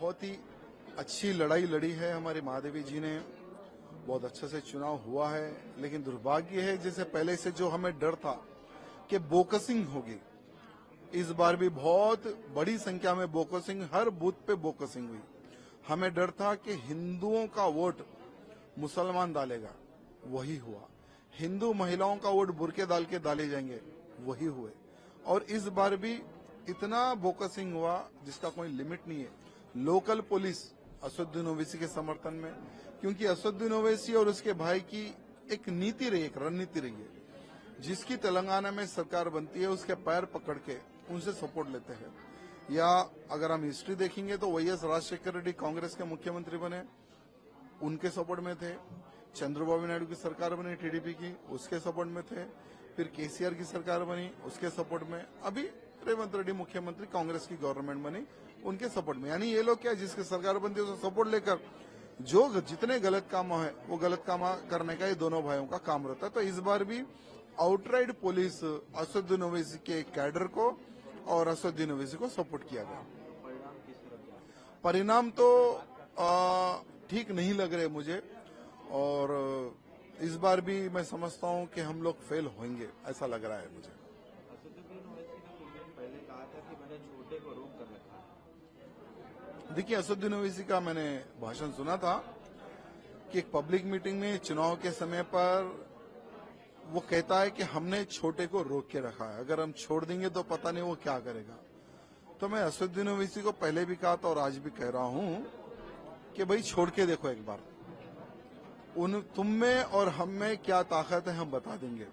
बहुत ही अच्छी लड़ाई लड़ी है हमारी महादेवी जी ने। बहुत अच्छे से चुनाव हुआ है, लेकिन दुर्भाग्य है जैसे पहले से जो हमें डर था कि बोकसिंग होगी, इस बार भी बहुत बड़ी संख्या में बोकसिंग, हर बूथ पे बोकसिंग हुई। हमें डर था कि हिंदुओं का वोट मुसलमान डालेगा, वही हुआ। हिंदू महिलाओं का वोट बुरके डाल के डाले जाएंगे, वही हुए। और इस बार भी इतना बोकसिंग हुआ जिसका कोई लिमिट नहीं है। लोकल पुलिस असदुद्दीन ओवैसी के समर्थन में, क्योंकि असदुद्दीन ओवैसी और उसके भाई की एक नीति रही, एक रणनीति रही है। जिसकी तेलंगाना में सरकार बनती है उसके पैर पकड़ के उनसे सपोर्ट लेते हैं। या अगर हम हिस्ट्री देखेंगे तो वाईएस राजशेखर रेड्डी कांग्रेस के मुख्यमंत्री बने, उनके सपोर्ट में थे। चंद्रबाबू नायडू की सरकार बनी टीडीपी की, उसके सपोर्ट में थे। फिर केसीआर की सरकार बनी, उसके सपोर्ट में। अभी रेवंत रेड्डी मुख्यमंत्री, कांग्रेस की गवर्नमेंट बनी, उनके सपोर्ट में। यानी ये लोग क्या, जिसकी सरकार बनती है उसका सपोर्ट लेकर जो जितने गलत काम है वो गलत काम करने का ये दोनों भाइयों का काम रहता है। तो इस बार भी आउटराइट पुलिस असदुद्दीन ओवैसी के कैडर को और असदुद्दीन ओवैसी को सपोर्ट किया गया। परिणाम तो ठीक नहीं लग रहे मुझे, और इस बार भी मैं समझता हूं कि हम लोग फेल होंगे, ऐसा लग रहा है मुझे। असदुद्दीन ओवैसी ने कुछ दिन पहले कहा था कि मैंने छोटे को रोक कर रखा है। देखिए, असदुद्दीन ओवैसी का मैंने भाषण सुना था कि एक पब्लिक मीटिंग में चुनाव के समय पर वो कहता है कि हमने छोटे को रोक के रखा है, अगर हम छोड़ देंगे तो पता नहीं वो क्या करेगा। तो मैं असदुद्दीन ओवैसी को पहले भी कहा था और आज भी कह रहा हूं कि भाई छोड़ के देखो एक बार, तुम में और हम में क्या ताकत है हम बता देंगे।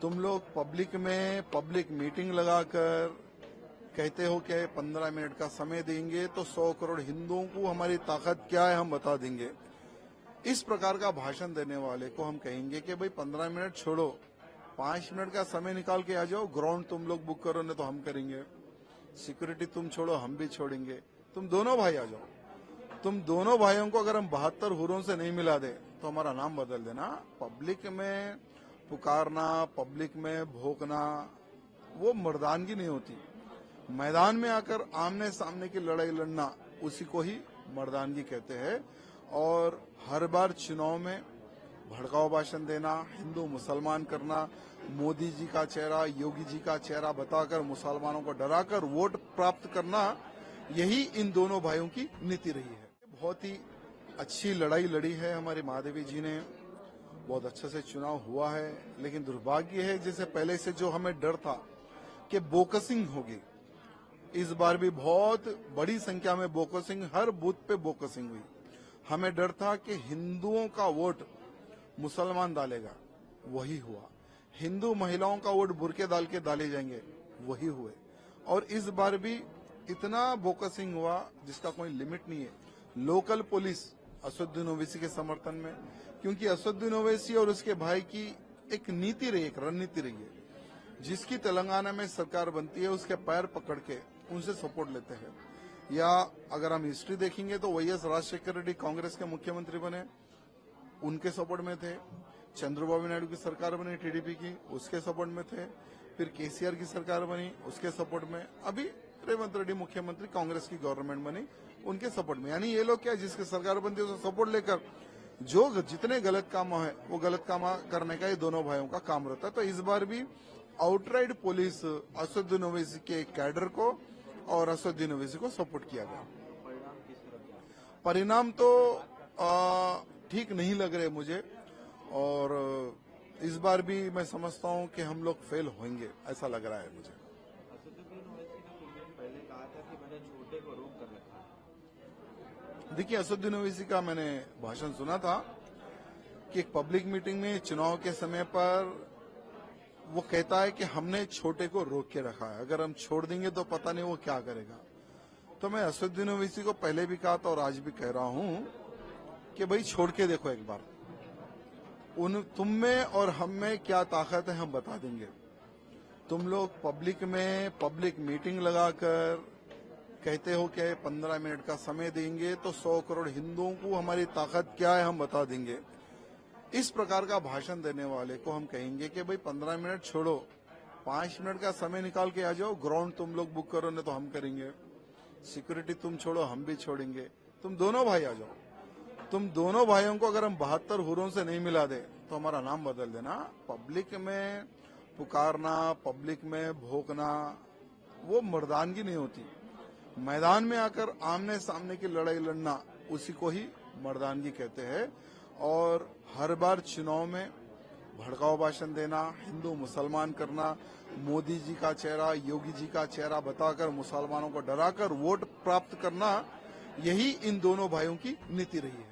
तुम लोग पब्लिक में पब्लिक मीटिंग लगाकर कहते हो कि 15 मिनट का समय देंगे तो 100 करोड़ हिंदुओं को हमारी ताकत क्या है हम बता देंगे। इस प्रकार का भाषण देने वाले को हम कहेंगे कि भाई 15 मिनट छोड़ो, 5 मिनट का समय निकाल के आ जाओ, ग्राउंड तुम लोग बुक करो नहीं तो हम करेंगे, सिक्योरिटी तुम छोड़ो हम भी छोड़ेंगे, तुम दोनों भाई आ जाओ। तुम दोनों भाइयों को अगर हम 72 हुरों से नहीं मिला दे तो हमारा नाम बदल देना। पब्लिक में पुकारना, पब्लिक में भोंकना, वो मर्दानगी नहीं होती। मैदान में आकर आमने सामने की लड़ाई लड़ना, उसी को ही मर्दानगी कहते हैं। और हर बार चुनाव में भड़काऊ भाषण देना, हिंदू मुसलमान करना, मोदी जी का चेहरा, योगी जी का चेहरा बताकर मुसलमानों को डराकर वोट प्राप्त करना, यही इन दोनों भाइयों की नीति रही है। बहुत ही अच्छी लड़ाई लड़ी है हमारी महादेवी जी ने। बहुत अच्छे से चुनाव हुआ है, लेकिन दुर्भाग्य है जैसे पहले से जो हमें डर था कि बोकसिंग होगी, इस बार भी बहुत बड़ी संख्या में बोकसिंग, हर बूथ पे बोकसिंग हुई। हमें डर था कि हिंदुओं का वोट मुसलमान डालेगा, वही हुआ। हिंदू महिलाओं का वोट बुरके डाल के डाले जाएंगे, वही हुए। और इस बार भी इतना बोकसिंग हुआ जिसका कोई लिमिट नहीं है। लोकल पुलिस असदुद्दीन ओवैसी के समर्थन में, क्योंकि असदुद्दीन ओवैसी और उसके भाई की एक नीति रही, एक रणनीति रही है। जिसकी तेलंगाना में सरकार बनती है उसके पैर पकड़ के उनसे सपोर्ट लेते हैं। या अगर हम हिस्ट्री देखेंगे तो वाईएस राजशेखर रेड्डी कांग्रेस के मुख्यमंत्री बने, उनके सपोर्ट में थे। चंद्रबाबू नायडू की सरकार बनी टीडीपी की, उसके सपोर्ट में थे। फिर केसीआर की सरकार बनी, उसके सपोर्ट में। अभी रेवंत रेड्डी मुख्यमंत्री, कांग्रेस की गवर्नमेंट बनी, उनके सपोर्ट में। यानी ये लोग क्या, जिसकी सरकार बनती है उसका सपोर्ट लेकर जो जितने गलत काम है वो गलत काम करने का ये दोनों भाइयों का काम रहता है। तो इस बार भी आउटराइट पुलिस असदुद्दीन ओवैसी के कैडर को और असदुद्दीन ओवैसी को सपोर्ट किया गया। परिणाम तो ठीक नहीं लग रहे मुझे, और इस बार भी मैं समझता हूं कि हम लोग फेल होंगे, ऐसा लग रहा है मुझे। असदुद्दीन ओवैसी ने कुछ दिन पहले कहा था कि मैंने छोटे को रोक कर रखा है। देखिए, असदुद्दीन ओवैसी का मैंने भाषण सुना था कि एक पब्लिक मीटिंग में चुनाव के समय पर वो कहता है कि हमने छोटे को रोक के रखा है, अगर हम छोड़ देंगे तो पता नहीं वो क्या करेगा। तो मैं असदुद्दीन ओवैसी को पहले भी कहा था और आज भी कह रहा हूं कि भाई छोड़ के देखो एक बार, तुम में और हम में क्या ताकत है हम बता देंगे। तुम लोग पब्लिक में पब्लिक मीटिंग लगाकर कहते हो कि 15 मिनट का समय देंगे तो 100 करोड़ हिंदुओं को हमारी ताकत क्या है हम बता देंगे। इस प्रकार का भाषण देने वाले को हम कहेंगे कि भाई 15 मिनट छोड़ो, 5 मिनट का समय निकाल के आ जाओ, ग्राउंड तुम लोग बुक करो नहीं तो हम करेंगे, सिक्योरिटी तुम छोड़ो, हम भी छोड़ेंगे, तुम दोनों भाई आ जाओ। तुम दोनों भाइयों को अगर हम 72 हुरों से नहीं मिला दे तो हमारा नाम बदल देना। पब्लिक में पुकारना, पब्लिक में भोंकना, वो मर्दानगी नहीं होती। मैदान में आकर आमने सामने की लड़ाई लड़ना, उसी को ही मर्दानगी कहते हैं। और हर बार चुनाव में भड़काऊ भाषण देना, हिंदू मुसलमान करना, मोदी जी का चेहरा, योगी जी का चेहरा बताकर मुसलमानों को डराकर वोट प्राप्त करना, यही इन दोनों भाइयों की नीति रही है।